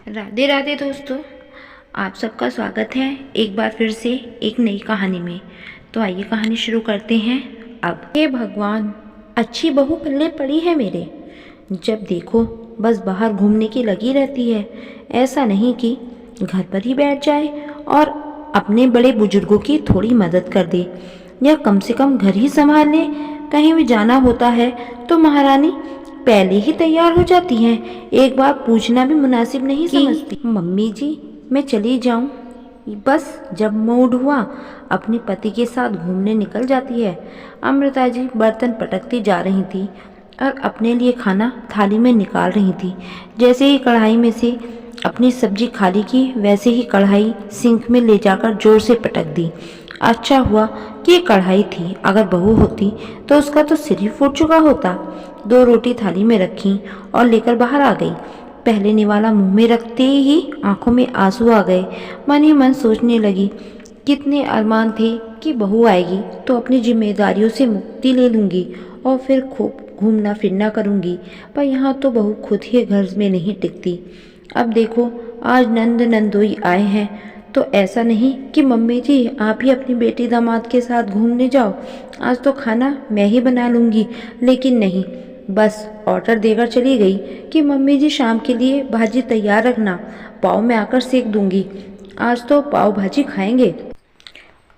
राधे राधे दोस्तों, आप सबका स्वागत है एक बार फिर से एक नई कहानी में। तो आइए कहानी शुरू करते हैं। अब हे भगवान, अच्छी बहू पल्ले पड़ी है मेरे। जब देखो बस बाहर घूमने की लगी रहती है। ऐसा नहीं कि घर पर ही बैठ जाए और अपने बड़े बुजुर्गों की थोड़ी मदद कर दे, या कम से कम घर ही संभाल ले। कहीं भी जाना होता है तो महारानी पहले ही तैयार हो जाती हैं। एक बार पूछना भी मुनासिब नहीं समझती, मम्मी जी मैं चली जाऊं। बस जब मूड हुआ अपने पति के साथ घूमने निकल जाती है। अमृता जी बर्तन पटकती जा रही थी और अपने लिए खाना थाली में निकाल रही थी। जैसे ही कढ़ाई में से अपनी सब्जी खाली की, वैसे ही कढ़ाई सिंक में ले जाकर जोर से पटक दी। अच्छा हुआ कि ये कढ़ाई थी, अगर बहू होती तो उसका तो सिर ही फूट चुका होता। 2 रोटी थाली में रखी और लेकर बाहर आ गई। पहले निवाला मुंह में रखते ही आंखों में आंसू आ गए। मन ही मन सोचने लगी, कितने अरमान थे कि बहू आएगी तो अपनी जिम्मेदारियों से मुक्ति ले लूंगी और फिर खूब घूमना फिरना करूंगी। पर यहाँ तो बहू खुद ही घर में नहीं टिकती। अब देखो आज नंद नंदोई आए हैं तो ऐसा नहीं कि मम्मी जी आप ही अपनी बेटी दामाद के साथ घूमने जाओ, आज तो खाना मैं ही बना लूँगी। लेकिन नहीं, बस ऑर्डर देकर चली गई कि मम्मी जी शाम के लिए भाजी तैयार रखना, पाव में आकर सेक दूंगी, आज तो पाव भाजी खाएंगे।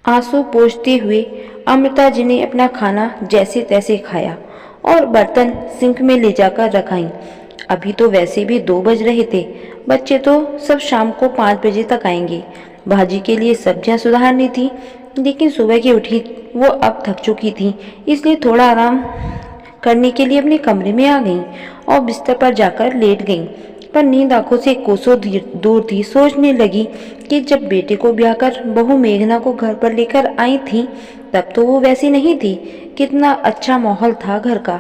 आंसू पोंछते हुए अमृता जी ने अपना खाना जैसे तैसे खाया और बर्तन सिंक में ले जाकर रखाई। अभी तो वैसे भी 2 बज रहे थे। बच्चे तो सब शाम को 5 बजे तक आएंगे। भाजी के लिए सब्जियां सुधारनी थी, लेकिन सुबह की उठी वो अब थक चुकी थी, इसलिए थोड़ा आराम करने के लिए अपने कमरे में आ गई और बिस्तर पर जाकर लेट गई। पर नींद आंखों से कोसों दूर थी। सोचने लगी कि जब बेटे को ब्याह कर बहू मेघना को घर पर लेकर आई थी तब तो वो वैसी नहीं थी। कितना अच्छा माहौल था घर का।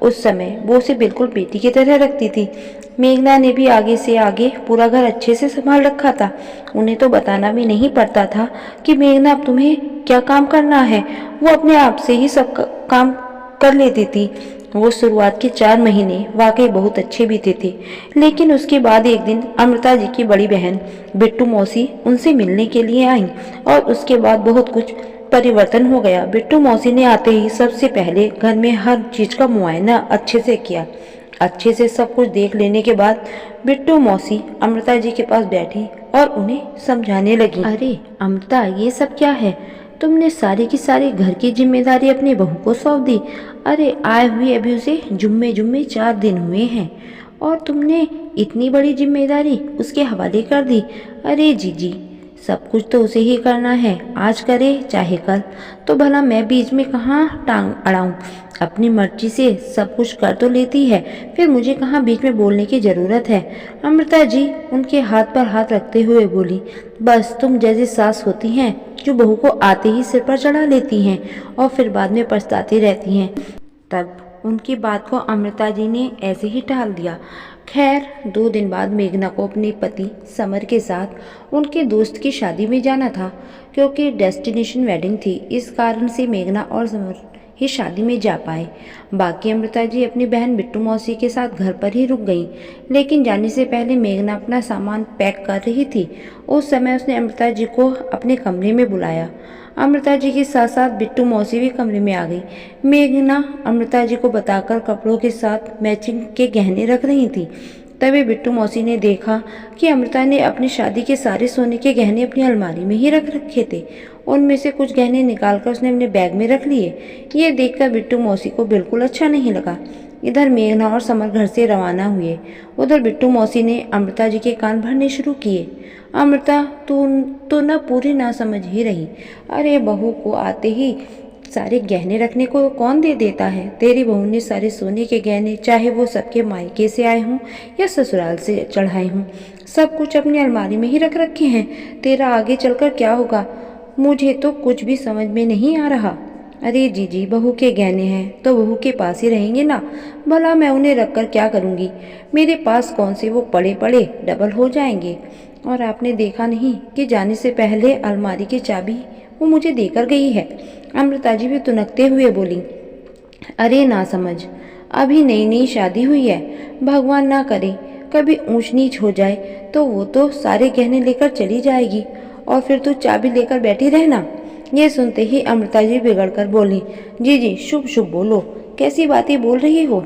उस समय वो उसे बिल्कुल बेटी की तरह रखती थी। मेघना ने भी आगे से आगे पूरा घर अच्छे से संभाल रखा था। उन्हें तो बताना भी नहीं पड़ता था कि मेघना अब तुम्हें क्या काम करना है, वो अपने आप से ही सब काम कर लेती थी। वो शुरुआत के 4 महीने वाकई बहुत अच्छे बीते थे। लेकिन उसके बाद एक दिन अमृता जी की बड़ी बहन बिट्टू मौसी उनसे मिलने के लिए आई और उसके बाद बहुत कुछ परिवर्तन हो गया। बिट्टू मौसी ने आते ही सबसे पहले घर में हर चीज का मुआयना अच्छे से किया। अच्छे से सब कुछ देख लेने के बाद बिट्टू मौसी अमृता जी के पास बैठी और उन्हें समझाने लगी। अरे अमृता, ये सब क्या है? तुमने सारी की सारी घर की जिम्मेदारी अपनी बहू को सौंप दी। अरे आए हुए अभी उसे जुम्मे जुम्मे 4 दिन हुए हैं और तुमने इतनी बड़ी जिम्मेदारी उसके हवाले कर दी। अरे जीजी, सब कुछ तो उसे ही करना है, आज करे चाहे कल। तो भला मैं बीच में कहाँ टांग अड़ाऊं? अपनी मर्जी से सब कुछ कर तो लेती है, फिर मुझे कहाँ बीच में बोलने की जरूरत है? अमृता जी उनके हाथ पर हाथ रखते हुए बोली, बस तुम जैसी सास होती हैं जो बहू को आते ही सिर पर चढ़ा लेती हैं और फिर बाद में पछताती रहती हैं। तब उनकी बात को अमृता जी ने ऐसे ही टाल दिया। खैर 2 दिन बाद मेघना को अपने पति समर के साथ उनके दोस्त की शादी में जाना था, क्योंकि डेस्टिनेशन वेडिंग थी। इस कारण से मेघना और समर ही शादी में जा पाए। बाकी अमृता जी अपनी बहन बिट्टू मौसी के साथ घर पर ही रुक गईं। लेकिन जाने से पहले मेघना अपना सामान पैक कर रही थी। उस समय उसने अमृता जी को अपने कमरे में बुलाया। अमृता जी के साथ साथ बिट्टू मौसी भी कमरे में आ गई। मेघना अमृता जी को बताकर कपड़ों के साथ मैचिंग के गहने रख रही थी। तभी बिट्टू मौसी ने देखा कि अमृता ने अपनी शादी के सारे सोने के गहने अपनी अलमारी में ही रख रखे थे। उनमें से कुछ गहने निकालकर उसने अपने बैग में रख लिए। ये देखकर बिट्टू मौसी को बिल्कुल अच्छा नहीं लगा। इधर मेघना और समर घर से रवाना हुए। उधर बिट्टू मौसी ने अमृता जी के कान भरने शुरू किए। अमृता, तू तो ना पूरी ना समझ ही रही। अरे बहू को आते ही सारे गहने रखने को कौन दे देता है? तेरी बहू ने सारे सोने के गहने, चाहे वो सबके मायके से आए हों या ससुराल से चढ़ाए हों, सब कुछ अपनी अलमारी में ही रख रखे हैं। तेरा आगे चलकर क्या होगा, मुझे तो कुछ भी समझ में नहीं आ रहा। अरे जीजी, बहू के गहने हैं तो बहू के पास ही रहेंगे ना, भला मैं उन्हें रखकर क्या करूँगी? मेरे पास कौन से वो पड़े पड़े डबल हो जाएंगे। और आपने देखा नहीं कि जाने से पहले अलमारी की चाबी वो मुझे देकर गई है। अमृता जी भी तुनकते हुए बोली, अरे ना समझ, अभी नई नई शादी हुई है, भगवान ना करे कभी ऊंच नीच हो जाए तो वो तो सारे गहने लेकर चली जाएगी और फिर तू चाबी लेकर बैठी रहना। ये सुनते ही अमृता जी बिगड़कर बोली, जी जी शुभ शुभ बोलो, कैसी बातें बोल रही हो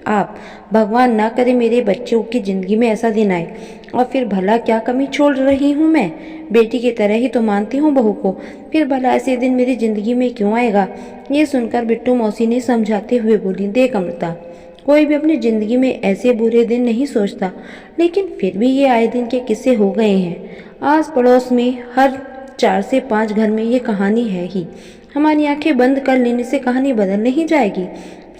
आप। भगवान ना करे मेरे बच्चों की जिंदगी में ऐसा दिन आए। और फिर भला क्या कमी छोड़ रही हूँ मैं, बेटी की तरह ही तो मानती हूँ बहू को, फिर भला ऐसे दिन मेरी जिंदगी में क्यों आएगा। ये सुनकर बिट्टू मौसी ने समझाते हुए बोली, देख अमृता, कोई भी अपनी जिंदगी में ऐसे बुरे दिन नहीं सोचता, लेकिन फिर भी ये आए दिन के किस्से हो गए हैं। आस पड़ोस में हर 4 से 5 घर में ये कहानी है ही। हमारी आंखें बंद कर लेने से कहानी बदल नहीं जाएगी।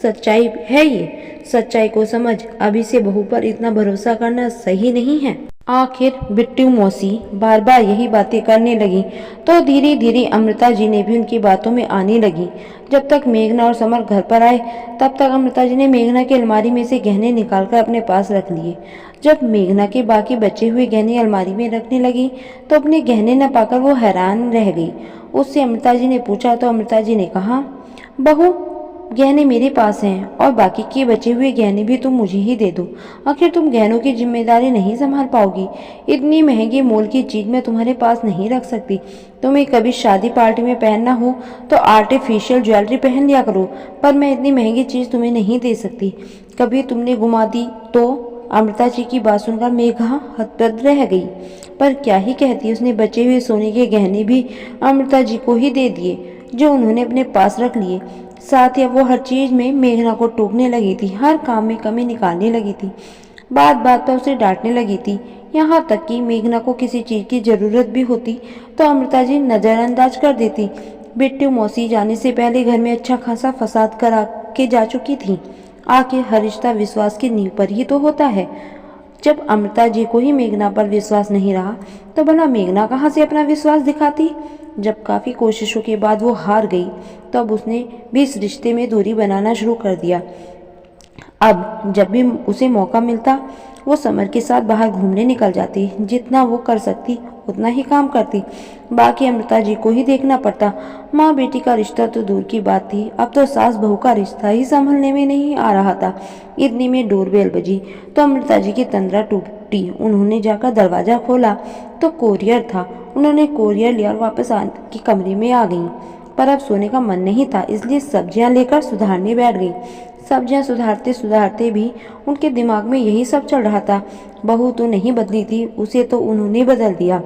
सच्चाई है ये, सच्चाई को समझ अभी से बहू पर इतना भरोसा करना सही नहीं है। आखिर बिट्टू मौसी बार बार यही बातें करने लगी तो धीरे धीरे अमृता जी ने भी उनकी बातों में आने लगी। जब तक मेघना और समर घर पर आए तब तक अमृता जी ने मेघना की अलमारी में से गहने निकालकर अपने पास रख लिए। जब मेघना के बाकी बचे हुए गहने अलमारी में रखने लगी तो अपने गहने न पाकर वो हैरान रह गई। उससे अमृता जी ने पूछा तो अमृता जी ने कहा, बहू गहने मेरे पास हैं और बाकी के बचे हुए गहने भी तुम मुझे ही दे दो। आखिर तुम गहनों की जिम्मेदारी नहीं संभाल पाओगी। इतनी महंगी मोल की चीज मैं तुम्हारे पास नहीं रख सकती। तुम्हें कभी शादी पार्टी में पहनना हो तो आर्टिफिशियल ज्वेलरी पहन लिया करो, पर मैं इतनी महंगी चीज तुम्हें नहीं दे सकती। कभी तुमने घुमा दी तो। अमृता जी की बात सुनकर मेघा हतप्रभ रह गई, पर क्या ही कहती। उसने बचे हुए सोने के गहने भी अमृता जी को ही दे दिए जो उन्होंने अपने पास रख लिए। साथ ही वो हर चीज में मेघना को टोकने लगी थी, हर काम में कमी निकालने लगी थी, बात बात पर उसे डांटने लगी थी। यहाँ तक कि मेघना को किसी चीज की जरूरत भी होती तो अमृता जी नजरअंदाज कर देती। बिट्टू मौसी जाने से पहले घर में अच्छा खासा फसाद करा के जा चुकी थी। आखिर हर रिश्ता विश्वास की नींव पर ही तो होता है। जब अमृता जी को ही मेघना पर विश्वास नहीं रहा तो भला मेघना कहाँ से अपना विश्वास दिखाती। जब काफी कोशिशों के बाद वो हार गई तब उसने भी इस रिश्ते में दूरी बनाना शुरू कर दिया। अब जब भी उसे मौका मिलता वो समर के साथ बाहर घूमने निकल जाती। जितना वो कर सकती उतना ही काम करती, बाकी अमृता जी को ही देखना पड़ता। माँ बेटी का रिश्ता तो दूर की बात थी, अब तो सास बहू का रिश्ता ही संभलने में नहीं आ रहा था। इतनी में डोरबेल बजी तो अमृता जी की तंद्रा टूटी। उन्होंने जाकर दरवाजा खोला तो कोरियर था। उन्होंने कोरियर लिया और वापस आके कमरे में आ गई, पर अब सोने का मन नहीं था, इसलिए सब्जियां लेकर सुधारने बैठ गई। सब्जियां सुधारते सुधारते भी उनके दिमाग में यही सब चल रहा था। बहू तो नहीं बदली थी, उसे तो उन्होंने बदल दिया।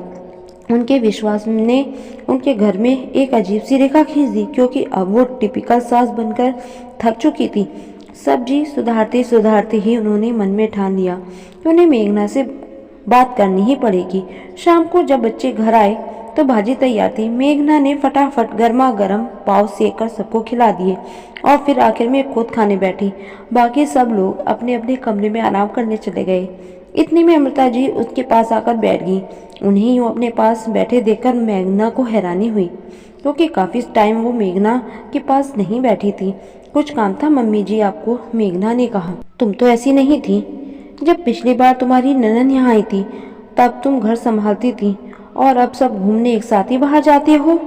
उनके विश्वास ने उनके घर में एक अजीब सी रेखा खींच दी, क्योंकि अब वो टिपिकल सास बनकर थक चुकी थी। सब्जी सुधारते सुधारते ही उन्होंने मन में ठान लिया कि उन्हें मेघना से बात करनी ही पड़ेगी। शाम को जब बच्चे घर आए तो भाजी तैयार थी। मेघना ने फटाफट गर्मा गर्म पाव सेक कर सबको खिला दिए और फिर आखिर में खुद खाने बैठी। बाकी सब लोग अपने अपने कमरे में आराम करने चले गए। इतने में अमृता जी उसके पास आकर बैठ गई। उन्हें यूं अपने पास बैठे देखकर मेघना को हैरानी हुई, क्योंकि काफी टाइम वो मेघना के पास नहीं बैठी थी। कुछ काम था मम्मी जी आपको, मेघना ने कहा। तुम तो ऐसी नहीं थी। जब पिछली बार तुम्हारी ननद यहाँ आई थी तब तुम घर संभालती थी और अब सब घूमने एक साथ ही बाहर जाते हो।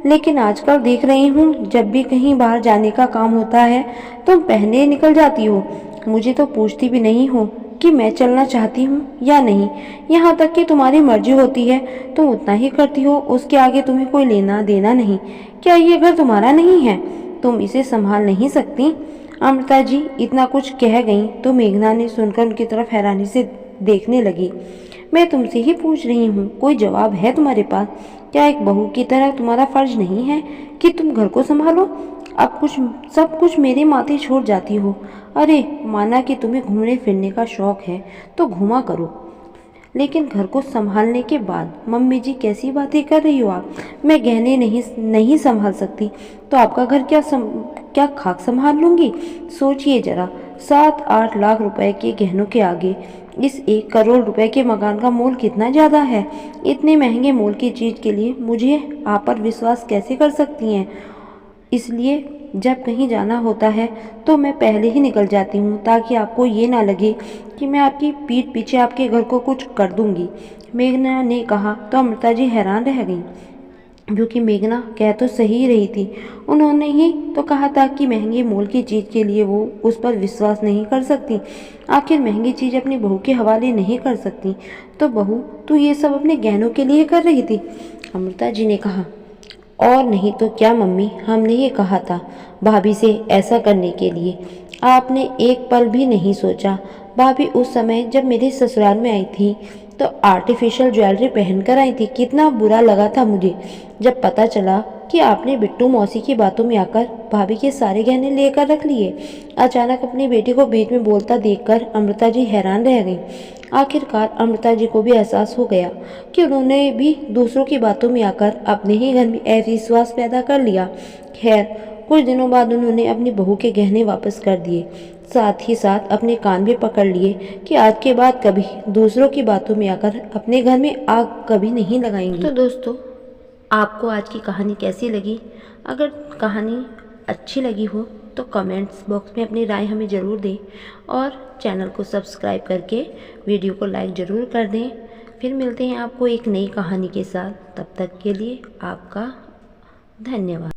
लेकिन आजकल देख रही हूँ जब भी कहीं बाहर जाने का काम होता है तुम पहले निकल जाती हो। मुझे तो पूछती भी नहीं हो कि मैं चलना चाहती हूँ या नहीं। यहाँ तक कि तुम्हारी मर्जी होती है तुम उतना ही करती हो, उसके आगे तुम्हें कोई लेना देना नहीं। क्या ये घर तुम्हारा नहीं है? तुम इसे संभाल नहीं सकती? अमृता जी इतना कुछ कह गई तो मेघना ने सुनकर उनकी तरफ हैरानी से देखने लगी। मैं तुमसे ही पूछ रही हूँ, कोई जवाब है तुम्हारे पास? क्या एक बहू की तरह तुम्हारा फर्ज नहीं है कि तुम घर को संभालो? अब सब कुछ मेरे माथे छोड़ जाती हो। अरे माना कि तुम्हें घूमने फिरने का शौक है तो घूमा करो, लेकिन घर को संभालने के बाद मम्मी जी कैसी बातें कर रही हो आप? मैं गहने नहीं संभाल सकती तो आपका घर क्या खाक संभाल लूंगी? सोचिए जरा, 7-8 लाख रुपए के गहनों के आगे इस 1 करोड़ रुपए के मकान का मोल कितना ज्यादा है। इतने महंगे मोल की चीज के लिए मुझे आप पर विश्वास कैसे कर सकती हैं? इसलिए जब कहीं जाना होता है तो मैं पहले ही निकल जाती हूँ, ताकि आपको ये ना लगे कि मैं आपकी पीठ पीछे आपके घर को कुछ कर दूंगी। मेघना ने कहा तो अमृता जी हैरान रह गई। क्योंकि मेघना कह तो सही रही थी। उन्होंने ही तो कहा था कि महंगे मोल की चीज़ के लिए वो उस पर विश्वास नहीं कर सकती। आखिर महंगी चीज़ अपनी बहू के हवाले नहीं कर सकती। तो बहू, तू ये सब अपने गहनों के लिए कर रही थी? अमृता जी ने कहा। और नहीं तो क्या मम्मी, हमने ये कहा था भाभी से ऐसा करने के लिए। आपने एक पल भी नहीं सोचा। भाभी उस समय जब मेरे ससुराल में आई थी तो आर्टिफिशियल ज्वेलरी पहनकर आई थी। कितना बुरा लगा था मुझे जब पता चला कि आपने बिट्टू मौसी की बातों में आकर भाभी के सारे गहने लेकर रख लिए। अचानक अपनी बेटी को बीच में बोलता देखकर अमृता जी हैरान रह गईं। आखिरकार अमृता जी को भी एहसास हो गया कि उन्होंने भी दूसरों की बातों में आकर अपने ही घर में अविश्वास पैदा कर लिया। खैर, कुछ दिनों बाद उन्होंने अपनी बहू के गहने वापस कर दिए। साथ ही साथ अपने कान भी पकड़ लिए कि आज के बाद कभी दूसरों की बातों में आकर अपने घर में आग कभी नहीं लगाएंगी। तो दोस्तों, आपको आज की कहानी कैसी लगी? अगर कहानी अच्छी लगी हो तो कमेंट्स बॉक्स में अपनी राय हमें ज़रूर दें और चैनल को सब्सक्राइब करके वीडियो को लाइक ज़रूर कर दें। फिर मिलते हैं आपको एक नई कहानी के साथ। तब तक के लिए आपका धन्यवाद।